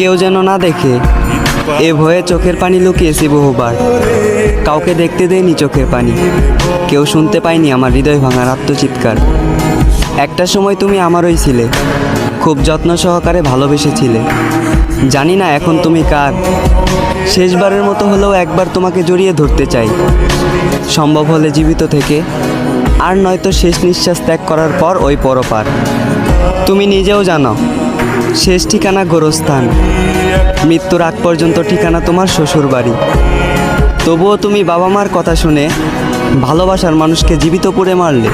কেউ যেন না দেখে এ ভয়ে চোখের পানি লুকিয়েছি বহুবার। কাউকে দেখতে দেয়নি চোখের পানি, কেউ শুনতে পায়নি আমার হৃদয় ভাঙার আত্মচিৎকার। একটা সময় তুমি আমারই ছিলে, খুব যত্ন সহকারে ভালোবেসেছিলে। জানি না এখন তুমি কার। শেষবারের মতো হলেও একবার তোমাকে জড়িয়ে ধরতে চাই, সম্ভব হলে জীবিত থেকে, আর নয়তো শেষ নিঃশ্বাস ত্যাগ করার পর ওই পরপার। তুমি নিজেও জানো শেষ ঠিকানা গোরস্থান, মৃত্যুর আগ পর্যন্ত ঠিকানা তোমার শ্বশুর বাড়ি। তবুও তুমি বাবা মার কথা শুনে ভালোবাসার মানুষকে জীবিত পুড়ে মারলে।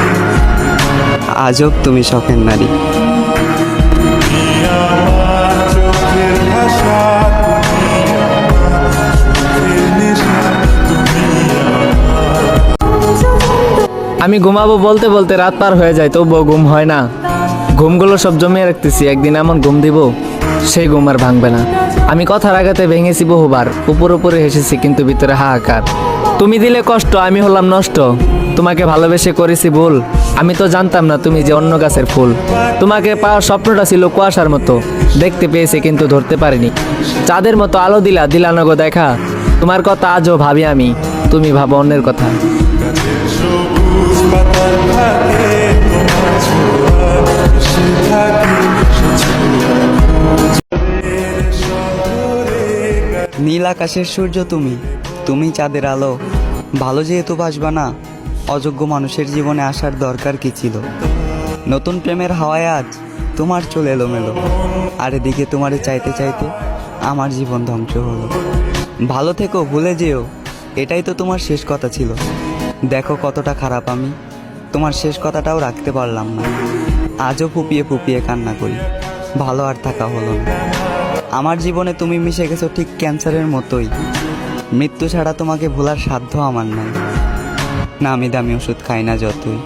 আজব তুমি শখের নারী। আমি ঘুমাবো বলতে বলতে রাত পার হয়ে যায়, তবুও ঘুম হয় না। ঘুমগুলো সব জমিয়ে রাখতেছি, একদিন এমন ঘুম দিব সেই ঘুম আর ভাঙবে না। আমি কথার আঘাতে ভেঙেছি বহুবার, উপরে হেসেছি কিন্তু ভিতরে হাহাকার। তুমি দিলে কষ্ট, আমি হলাম নষ্ট। তোমাকে ভালোবেসে করেছি ভুল, আমি তো জানতাম না তুমি যে অন্য গাছের ফুল। তোমাকে পাওয়ার স্বপ্নটা ছিল কুয়াশার মতো, দেখতে পেয়েছি কিন্তু ধরতে পারিনি। চাঁদের মতো আলো দিলা নগো দেখা। তোমার কথা আজও ভাবি আমি, তুমি ভাবো অন্যের কথা। নীল আকাশের সূর্য তুমি, তুমি চাঁদের আলো। ভালো যেহেতু বাসবা না, অযোগ্য মানুষের জীবনে আসার দরকার কি ছিল? নতুন প্রেমের হাওয়ায় আজ তোমার চলে এলোমেলো, আর এদিকে তোমারে চাইতে চাইতে আমার জীবন ধ্বংস হলো। ভালো থেকো, ভুলে যেও, এটাই তো তোমার শেষ কথা ছিল। দেখো কতটা খারাপ আমি, তোমার শেষ কথাটাও রাখতে পারলাম না। আজও ফুপিয়ে ফুপিয়ে কান্না করি, ভালো আর থাকা হলো না। আমার জীবনে তুমি মিশে গেছো ঠিক ক্যান্সারের মতোই। মৃত্যু ছাড়া তোমাকে ভোলার সাধ্য আমার নাই। নামি দামি ওষুধ খাই না যতই।